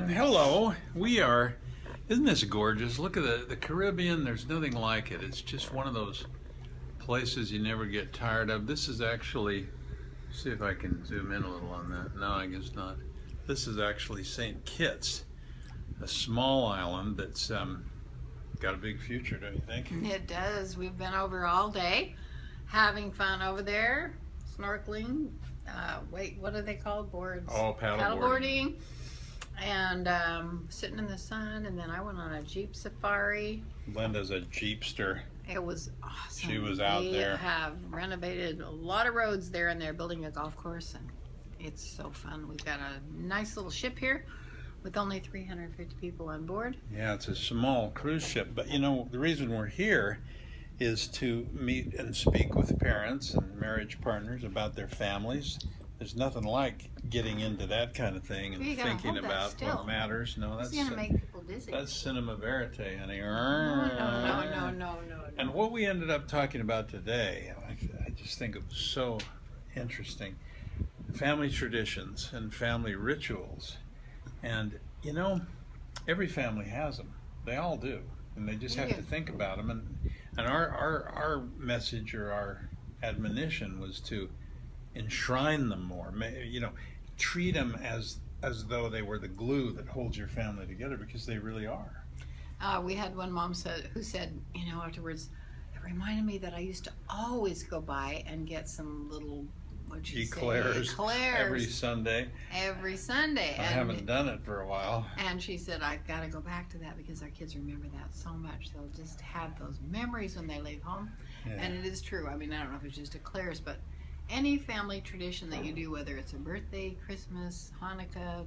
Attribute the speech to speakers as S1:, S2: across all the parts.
S1: Hello, isn't this gorgeous? Look at the Caribbean, there's nothing like it. It's just one of those places you never get tired of. This is actually, see if I can zoom in a little on that. No, I guess not. This is actually St. Kitts, a small island that's got a big future, don't you think?
S2: It does. We've been over all day, having fun over there, snorkeling. What are they called? Boards?
S1: Oh, paddleboarding.
S2: And sitting in the sun. And then I went on a Jeep safari.
S1: Linda's a Jeepster.
S2: It was awesome.
S1: She was out there.
S2: They have renovated a lot of roads there, and they're building a golf course, and it's so fun. We've got a nice little ship here with only 350 people on board.
S1: Yeah, it's a small cruise ship, but you know, the reason we're here is to meet and speak with parents and marriage partners about their families. There's nothing like getting into that kind of thing and thinking about what matters. No, that's
S2: going to make people dizzy.
S1: That's cinema verite, honey.
S2: No.
S1: And what we ended up talking about today, I just think it was so interesting. Family traditions and family rituals. And, you know, every family has them. They all do. And they just have to think about them. And our message or our admonition was to enshrine them more. You know, treat them as though they were the glue that holds your family together, because they really are.
S2: We had one mom who said, you know, afterwards, it reminded me that I used to always go by and get some little eclairs
S1: every Sunday.
S2: Every Sunday.
S1: I haven't done it for a while.
S2: And she said, I've got to go back to that because our kids remember that so much. They'll just have those memories when they leave home. Yeah. And it is true. I mean, I don't know if it's just eclairs, but any family tradition that you do, whether it's a birthday, Christmas, Hanukkah,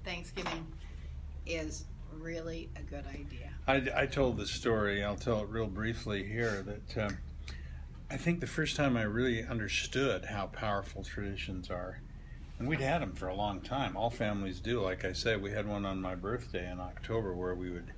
S2: Thanksgiving, is really a good idea.
S1: I told the story, I'll tell it real briefly here, that I think the first time I really understood how powerful traditions are, and we'd had them for a long time, all families do. Like I said, we had one on my birthday in October where we would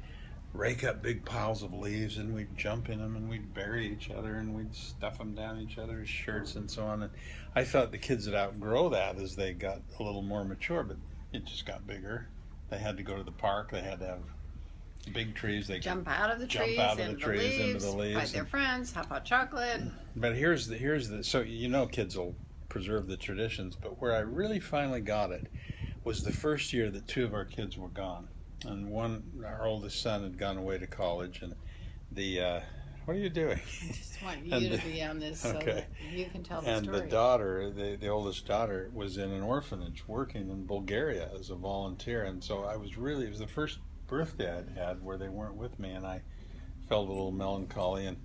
S1: rake up big piles of leaves and we'd jump in them and we'd bury each other and we'd stuff them down each other's shirts and so on. And I thought the kids would outgrow that as they got a little more mature, but it just got bigger. They had to go to the park. They had to have big trees. They
S2: jump out of the trees into the leaves, fight their friends, have hot chocolate.
S1: But here's the so you know kids will preserve the traditions, but where I really finally got it was the first year that two of our kids were gone. And our oldest son had gone away to college, and what are you doing?
S2: I just want you to be on this so that you can tell the story.
S1: And the daughter, the oldest daughter, was in an orphanage working in Bulgaria as a volunteer. And so it was the first birthday I'd had where they weren't with me, and I felt a little melancholy.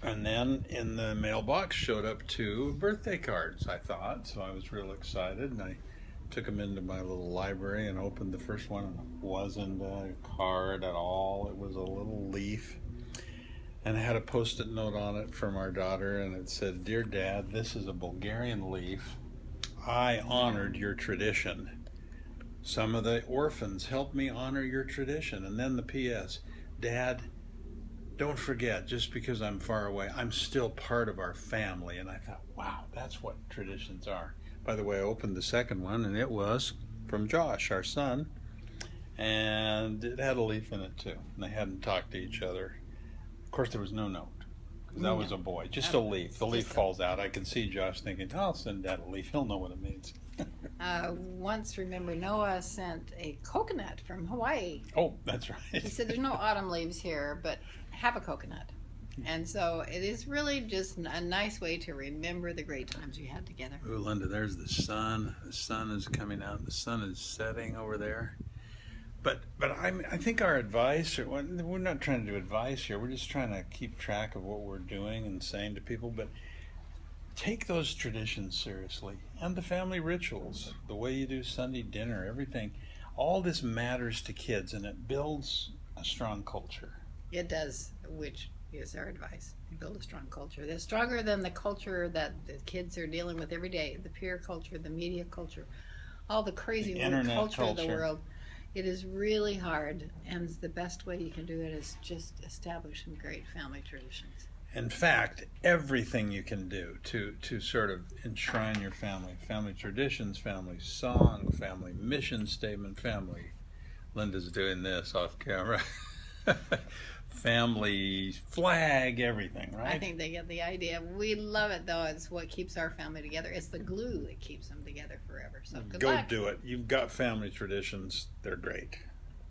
S1: And then in the mailbox showed up 2 birthday cards, I thought. So I was real excited, and I took them into my little library and opened the first one, and it wasn't a card at all. It was a little leaf, and it had a post-it note on it from our daughter, and it said, "Dear Dad, this is a Bulgarian leaf. I honored your tradition. Some of the orphans helped me honor your tradition." And then the P.S., "Dad, don't forget, just because I'm far away, I'm still part of our family." And I thought, wow, that's what traditions are. By the way, I opened the second one, and it was from Josh, our son, and it had a leaf in it too. And they hadn't talked to each other. Of course, there was no note, because that was a boy, just a leaf. The leaf falls out. I can see Josh thinking, I'll send Dad a leaf. He'll know what it means.
S2: Once, remember, Noah sent a coconut from Hawaii.
S1: Oh, that's right.
S2: He said, there's no autumn leaves here, but have a coconut. And so it is really just a nice way to remember the great times we had together.
S1: Ooh, Linda, there's the sun. The sun is coming out. The sun is setting over there. But I think our advice, we're not trying to do advice here. We're just trying to keep track of what we're doing and saying to people. But take those traditions seriously, and the family rituals, the way you do Sunday dinner, everything. All this matters to kids, and it builds a strong culture.
S2: It does, which is our advice. Build a strong culture. They're stronger than the culture that the kids are dealing with every day. The peer culture, the media culture, all the crazy culture of the world. It is really hard, and the best way you can do it is just establish some great family traditions.
S1: In fact, everything you can do to sort of enshrine your family traditions, family song, family mission statement, family Linda's doing this off camera. Family, flag, everything, right?
S2: I think they get the idea. We love it, though. It's what keeps our family together. It's the glue that keeps them together forever. So good
S1: Go
S2: luck.
S1: do it. You've got family traditions. They're great.